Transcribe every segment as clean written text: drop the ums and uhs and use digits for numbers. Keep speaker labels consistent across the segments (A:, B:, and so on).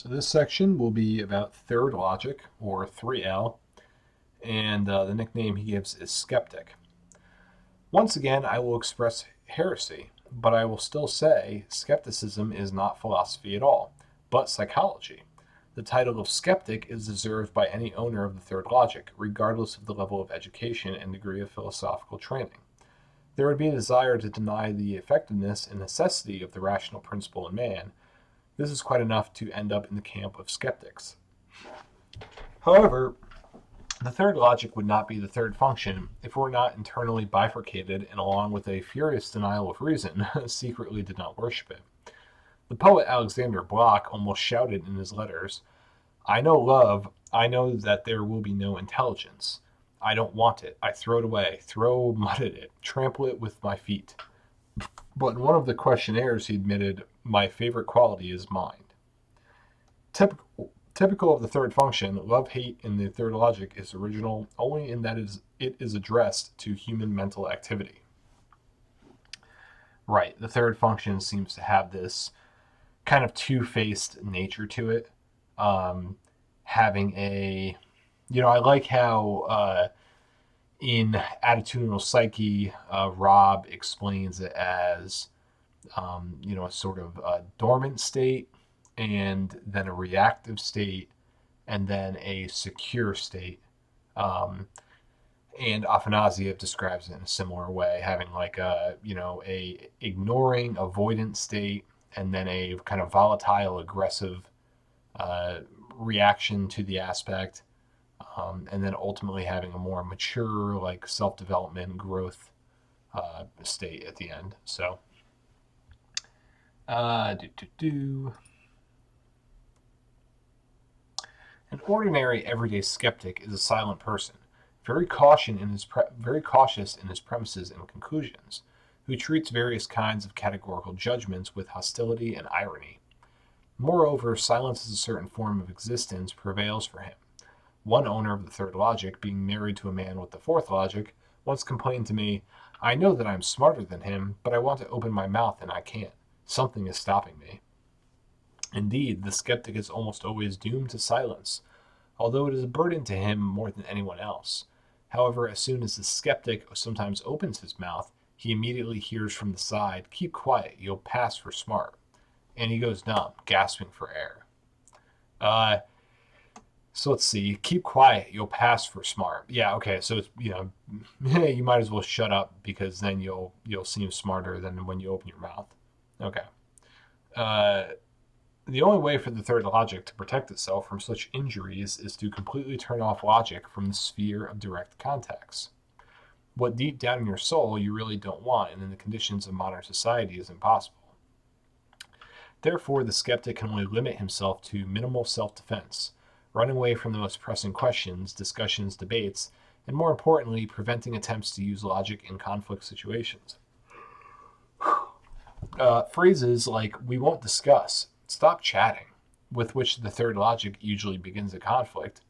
A: So this section will be about third logic, or 3L, and the nickname he gives is skeptic. Once again, I will express heresy, but I will still say skepticism is not philosophy at all, but psychology. The title of skeptic is deserved by any owner of the third logic, regardless of the level of education and degree of philosophical training. There would be a desire to deny the effectiveness and necessity of the rational principle in man. This is quite enough to end up in the camp of skeptics. However, the third logic would not be the third function if it were not internally bifurcated and, along with a furious denial of reason, secretly did not worship it. The poet Alexander Bloch almost shouted in his letters, I know love, I know that there will be no intelligence. I don't want it. I throw it away, throw mud at it, trample it with my feet. But in one of the questionnaires, he admitted, my favorite quality is mind. Typical of the third function, love-hate in the third logic is original only in that it is addressed to human mental activity. Right, the third function seems to have this kind of two-faced nature to it. Um, Having I like how in Attitudinal Psyche, Rob explains it as, a sort of a dormant state, and then a reactive state, and then a secure state. Um, and Afanasiev describes it in a similar way, having like a ignoring, avoidant state, and then a kind of volatile, aggressive uh, reaction to the aspect, and then ultimately having a more mature, like self-development, growth state at the end. So, uh, do, do, do. An ordinary, everyday skeptic is a silent person, very cautious in his premises and conclusions, who treats various kinds of categorical judgments with hostility and irony. Moreover, silence as a certain form of existence prevails for him. One owner of the third logic, being married to a man with the fourth logic, once complained to me, I know that I am smarter than him, but I want to open my mouth and I can't. Something is stopping me. Indeed, the skeptic is almost always doomed to silence, although it is a burden to him more than anyone else. However, as soon as the skeptic sometimes opens his mouth, he immediately hears from the side, keep quiet, you'll pass for smart. And he goes numb, gasping for air. Uh, so let's see. Keep quiet. You'll pass for smart. Yeah. Okay. So it's you might as well shut up because then you'll seem smarter than when you open your mouth. Okay. Uh, the only way for the third logic to protect itself from such injuries is to completely turn off logic from the sphere of direct contacts. What deep down in your soul you really don't want, and in the conditions of modern society, is impossible. Therefore, the skeptic can only limit himself to minimal self defense, running away from the most pressing questions, discussions, debates, and more importantly, preventing attempts to use logic in conflict situations. Phrases like, we won't discuss, stop chatting, with which the third logic usually begins a conflict,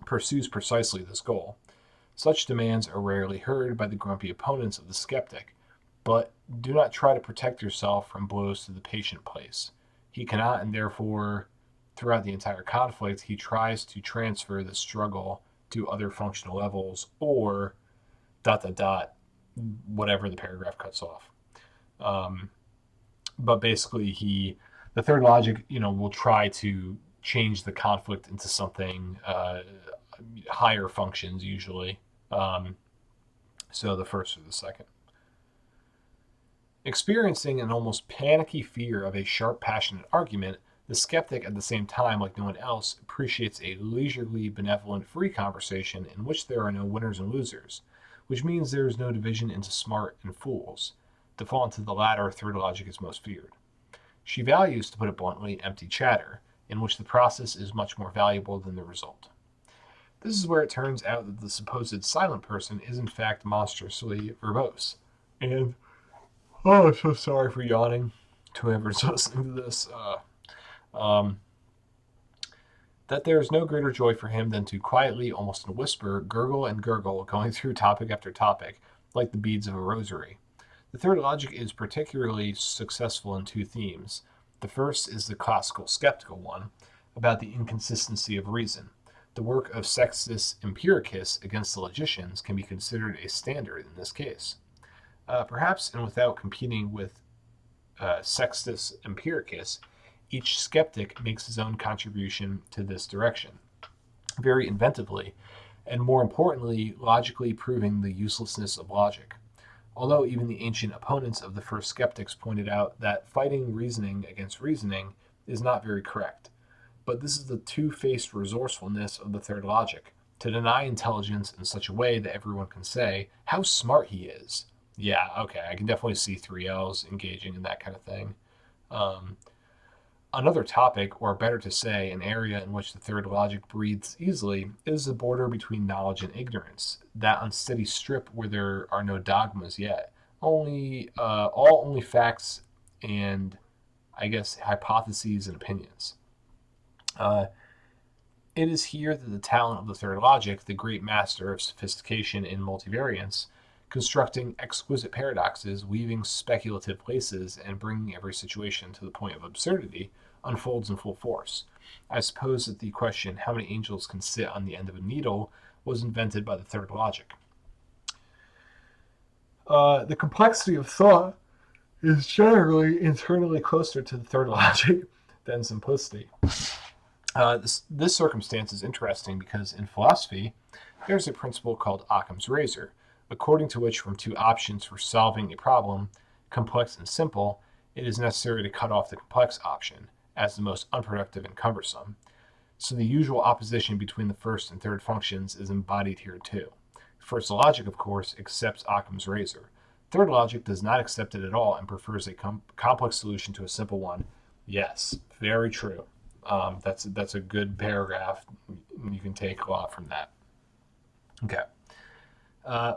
A: pursues precisely this goal. Such demands are rarely heard by the grumpy opponents of the skeptic, but do not try to protect yourself from blows to the patient place. He cannot, and therefore, throughout the entire conflict, he tries to transfer the struggle to other functional levels or dot dot dot, whatever the paragraph cuts off. Um, but basically, the third logic, will try to change the conflict into something higher functions usually. Um, so the first or the second. Experiencing an almost panicky fear of a sharp, passionate argument, the skeptic, at the same time, like no one else, appreciates a leisurely, benevolent, free conversation in which there are no winners and losers, which means there is no division into smart and fools. To fall into the latter, third logic is most feared. She values, to put it bluntly, empty chatter, in which the process is much more valuable than the result. This is where it turns out that the supposed silent person is in fact monstrously verbose. And oh, I'm so sorry for yawning to whoever's listening to this. Um, that there is no greater joy for him than to quietly, almost in a whisper, gurgle and gurgle, going through topic after topic, like the beads of a rosary. The third logic is particularly successful in two themes. The first is the classical skeptical one, about the inconsistency of reason. The work of Sextus Empiricus against the logicians can be considered a standard in this case. Perhaps, and without competing with Sextus Empiricus, each skeptic makes his own contribution to this direction, very inventively, and more importantly, logically proving the uselessness of logic. Although even the ancient opponents of the first skeptics pointed out that fighting reasoning against reasoning is not very correct. But this is the two-faced resourcefulness of the third logic, to deny intelligence in such a way that everyone can say, how smart he is. Yeah, okay, I can definitely see 3Ls engaging in that kind of thing. Another topic, or better to say, an area in which the third logic breathes easily, is the border between knowledge and ignorance, that unsteady strip where there are no dogmas yet, only facts and, I guess, hypotheses and opinions. It is here that the talent of the third logic, the great master of sophistication in multivariance, constructing exquisite paradoxes, weaving speculative laces, and bringing every situation to the point of absurdity, unfolds in full force. I suppose that the question, how many angels can sit on the end of a needle, was invented by the third logic. The complexity of thought is generally internally closer to the third logic than simplicity. This circumstance is interesting because in philosophy, there's a principle called Occam's razor, according to which from two options for solving a problem, complex and simple, it is necessary to cut off the complex option as the most unproductive and cumbersome. So the usual opposition between the first and third functions is embodied here too. First logic, of course, accepts Occam's razor. Third logic does not accept it at all and prefers a complex solution to a simple one. Yes, very true. That's a good paragraph. You can take a lot from that. Okay.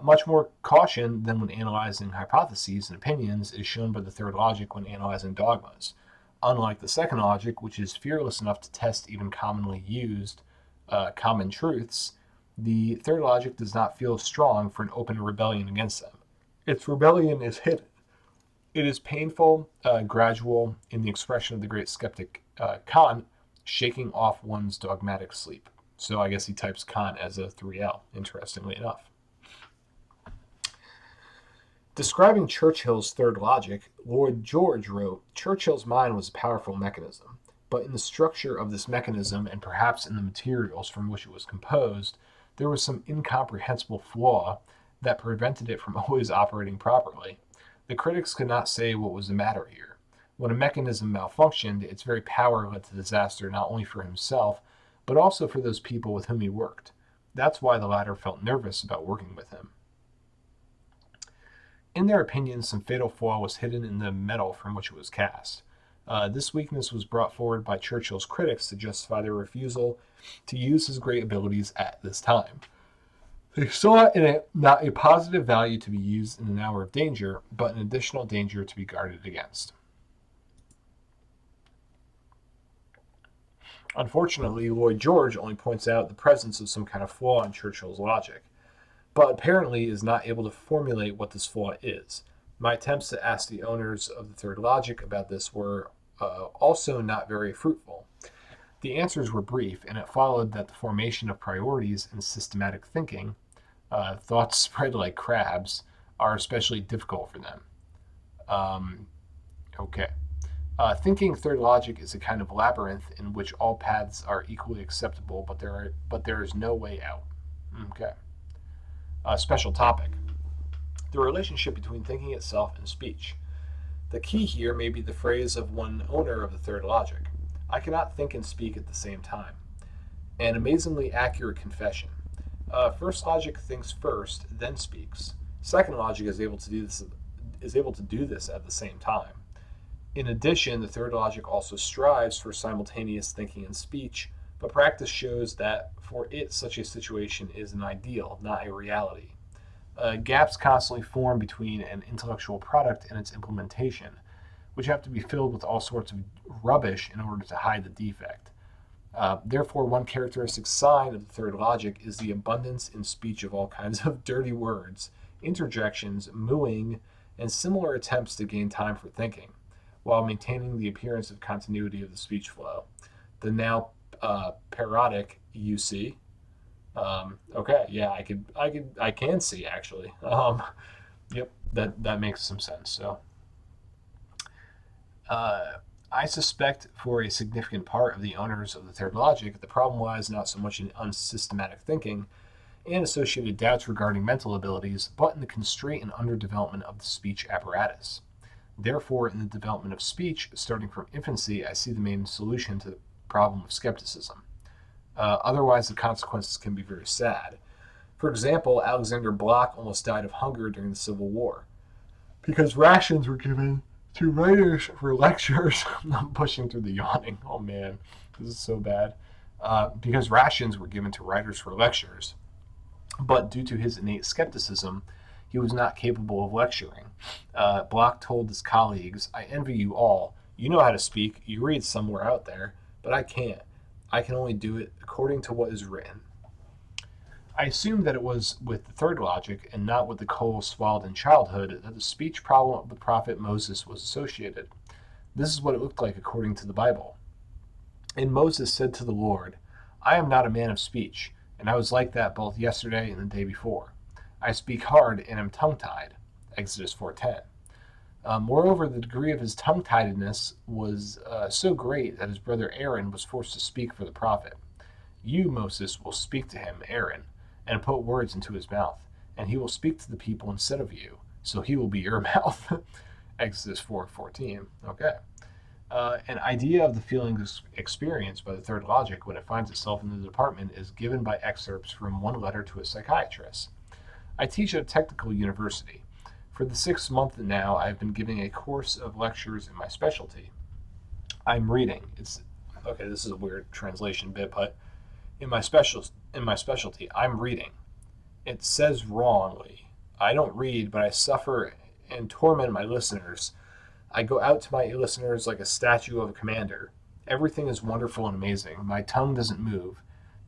A: Much more caution than when analyzing hypotheses and opinions is shown by the third logic when analyzing dogmas. Unlike the second logic, which is fearless enough to test even commonly used common truths, the third logic does not feel strong for an open rebellion against them. Its rebellion is hidden. It is painful, gradual, in the expression of the great skeptic Kant, shaking off one's dogmatic sleep. So I guess he types Kant as a 3L, interestingly enough. Describing Churchill's third logic, Lloyd George wrote, Churchill's mind was a powerful mechanism, but in the structure of this mechanism, and perhaps in the materials from which it was composed, there was some incomprehensible flaw that prevented it from always operating properly. The critics could not say what was the matter here. When a mechanism malfunctioned, its very power led to disaster not only for himself, but also for those people with whom he worked. That's why the latter felt nervous about working with him. In their opinion, some fatal flaw was hidden in the metal from which it was cast. This weakness was brought forward by Churchill's critics to justify their refusal to use his great abilities at this time. They saw in it not a positive value to be used in an hour of danger, but an additional danger to be guarded against. Unfortunately, Lloyd George only points out the presence of some kind of flaw in Churchill's logic, but apparently is not able to formulate what this flaw is. My attempts to ask the owners of the third logic about this were also not very fruitful. The answers were brief, and it followed that the formation of priorities and systematic thinking, thoughts spread like crabs, are especially difficult for them. Thinking third logic is a kind of labyrinth in which all paths are equally acceptable, but there is no way out. Okay. Special topic. The relationship between thinking itself and speech. The key here may be the phrase of one owner of the third logic. I cannot think and speak at the same time. An amazingly accurate confession. First logic thinks first, then speaks. Second logic is able to do this at the same time. In addition, the third logic also strives for simultaneous thinking and speech, but practice shows that for it such a situation is an ideal, not a reality. Gaps constantly form between an intellectual product and its implementation, which have to be filled with all sorts of rubbish in order to hide the defect. Therefore, one characteristic sign of the third logic is the abundance in speech of all kinds of dirty words, interjections, mooing, and similar attempts to gain time for thinking. while maintaining the appearance of continuity of the speech flow. The now parodic UC. Okay, yeah, I can see actually. Yep, that makes some sense. So, I suspect for a significant part of the owners of the third logic, the problem lies not so much in unsystematic thinking and associated doubts regarding mental abilities, but in the constraint and underdevelopment of the speech apparatus. Therefore, in the development of speech, starting from infancy, I see the main solution to the problem of skepticism. Otherwise, the consequences can be very sad. For example, Alexander Bloch almost died of hunger during the Civil War because rations were given to writers for lectures. I'm pushing through the yawning. Oh man, this is so bad. Because rations were given to writers for lectures, but due to his innate skepticism, he was not capable of lecturing. Bloch told his colleagues, "I envy you all. You know how to speak. You read somewhere out there, but I can't. I can only do it according to what is written." I assumed that it was with the third logic and not with the coal swallowed in childhood that the speech problem of the prophet Moses was associated. This is what it looked like according to the Bible. And Moses said to the Lord, "I am not a man of speech, and I was like that both yesterday and the day before. I speak hard and am tongue-tied." Exodus 4:10. Moreover, the degree of his tongue-tiedness was so great that his brother Aaron was forced to speak for the prophet. "You, Moses, will speak to him, Aaron, and put words into his mouth, and he will speak to the people instead of you, so he will be your mouth." Exodus 4:14. Okay. An idea of the feelings experienced by the third logic when it finds itself in the department is given by excerpts from one letter to a psychiatrist. I teach at a technical university. For the 6th month now, I have been giving a course of lectures in my specialty. I'm reading. Okay, this is a weird translation bit, but in my specialty, I'm reading. It says wrongly. I don't read, but I suffer and torment my listeners. I go out to my listeners like a statue of a commander. Everything is wonderful and amazing. My tongue doesn't move.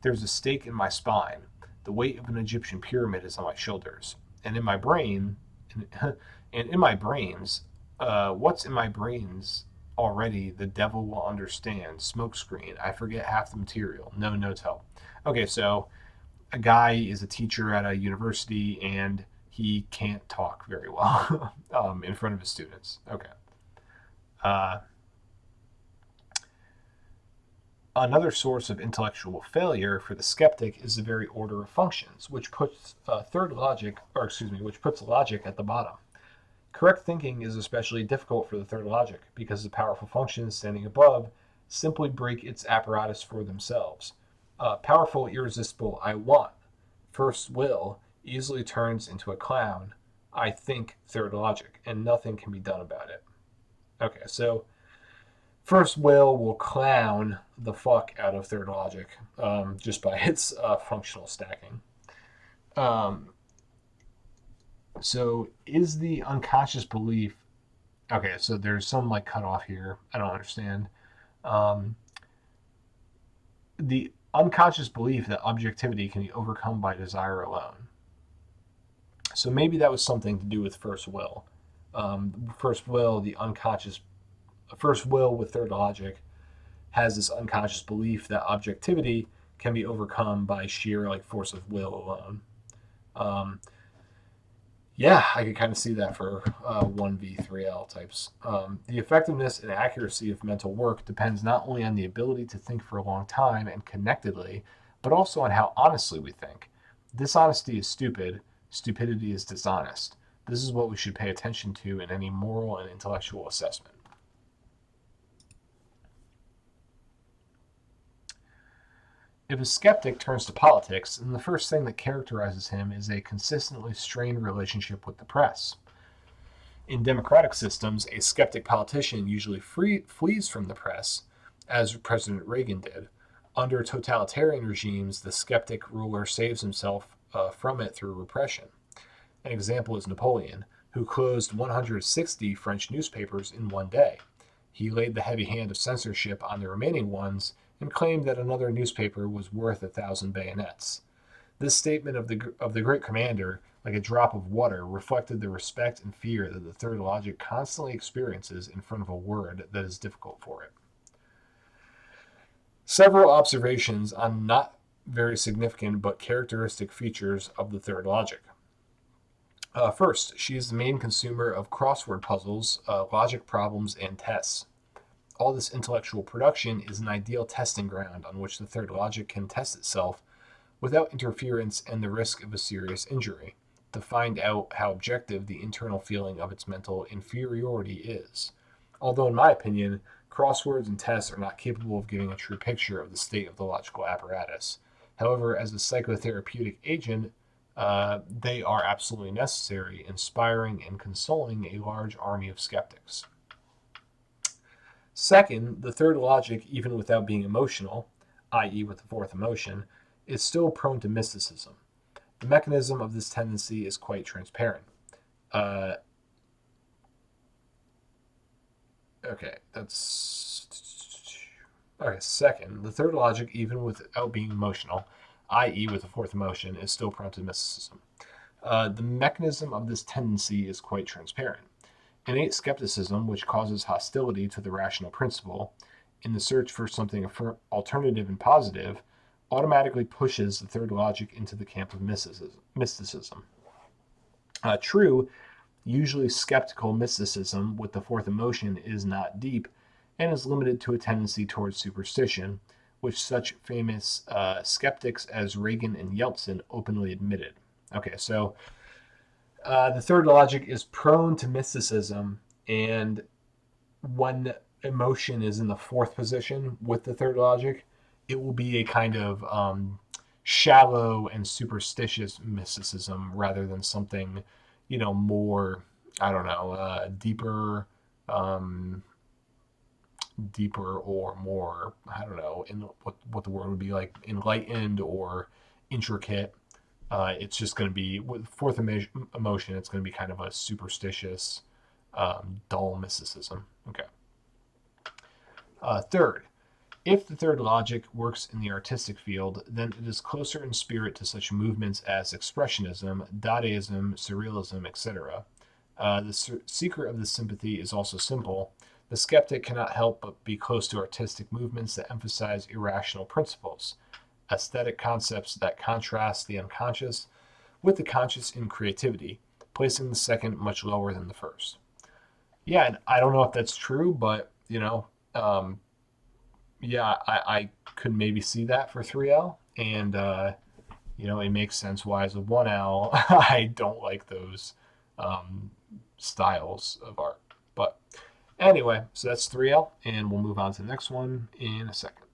A: There's a stake in my spine. The weight of an Egyptian pyramid is on my shoulders. And in my brain, and in my brains, what's in my brains already, the devil will understand. Smokescreen. I forget half the material. No notes help. Okay, so a guy is a teacher at a university and he can't talk very well in front of his students. Okay. Another source of intellectual failure for the skeptic is the very order of functions, which puts which puts logic at the bottom. Correct thinking is especially difficult for the third logic because the powerful functions standing above simply break its apparatus for themselves. Powerful, irresistible I want, first will, easily turns into a clown, I think, third logic, and nothing can be done about it. Okay, so first will clown the fuck out of third logic just by its functional stacking. So is the unconscious belief... Okay, so there's some like cutoff here. I don't understand. The unconscious belief that objectivity can be overcome by desire alone. So maybe that was something to do with first will. First will with third logic has this unconscious belief that objectivity can be overcome by sheer like force of will alone. Yeah, I could kind of see that for 1v3L types. The effectiveness and accuracy of mental work depends not only on the ability to think for a long time and connectedly, but also on how honestly we think. Dishonesty is stupid. Stupidity is dishonest. This is what we should pay attention to in any moral and intellectual assessment. If a skeptic turns to politics, then the first thing that characterizes him is a consistently strained relationship with the press. In democratic systems, a skeptic politician usually flees from the press, as President Reagan did. Under totalitarian regimes, the skeptic ruler saves himself from it through repression. An example is Napoleon, who closed 160 French newspapers in one day. He laid the heavy hand of censorship on the remaining ones and claimed that another newspaper was worth 1,000 bayonets. This statement of the great commander like a drop of water, reflected the respect and fear that the third logic constantly experiences in front of a word that is difficult for it. Several observations on not very significant but characteristic features of the third logic. First, she is the main consumer of crossword puzzles, logic problems, and tests. All this intellectual production is an ideal testing ground on which the third logic can test itself without interference and the risk of a serious injury, to find out how objective the internal feeling of its mental inferiority is. Although, in my opinion, crosswords and tests are not capable of giving a true picture of the state of the logical apparatus. However, as a psychotherapeutic agent, they are absolutely necessary, inspiring and consoling a large army of skeptics. Second, the third logic, even without being emotional, i.e., with the fourth emotion, is still prone to mysticism. The mechanism of this tendency is quite transparent. Second, the third logic, even without being emotional, i.e., with the fourth emotion, is still prone to mysticism. The mechanism of this tendency is quite transparent. Innate skepticism, which causes hostility to the rational principle, in the search for something alternative and positive, automatically pushes the third logic into the camp of mysticism. True, usually skeptical mysticism with the fourth emotion is not deep and is limited to a tendency towards superstition, which such famous skeptics as Reagan and Yeltsin openly admitted. Okay, so the third logic is prone to mysticism, and when emotion is in the fourth position with the third logic, it will be a kind of shallow and superstitious mysticism rather than something, more, I don't know, deeper or more, I don't know, in what the word would be like, enlightened or intricate. It's just going to be, with fourth emotion, it's going to be kind of a superstitious, dull mysticism. Okay. Third, if the third logic works in the artistic field, then it is closer in spirit to such movements as expressionism, Dadaism, surrealism, etc. The secret of this sympathy is also simple. The skeptic cannot help but be close to artistic movements that emphasize irrational principles, aesthetic concepts that contrast the unconscious with the conscious in creativity, placing the second much lower than the first. Yeah, and I don't know if that's true, but I could maybe see that for 3L, and it makes sense why as a 1L I don't like those styles of art. But anyway, so that's 3L, and we'll move on to the next one in a second.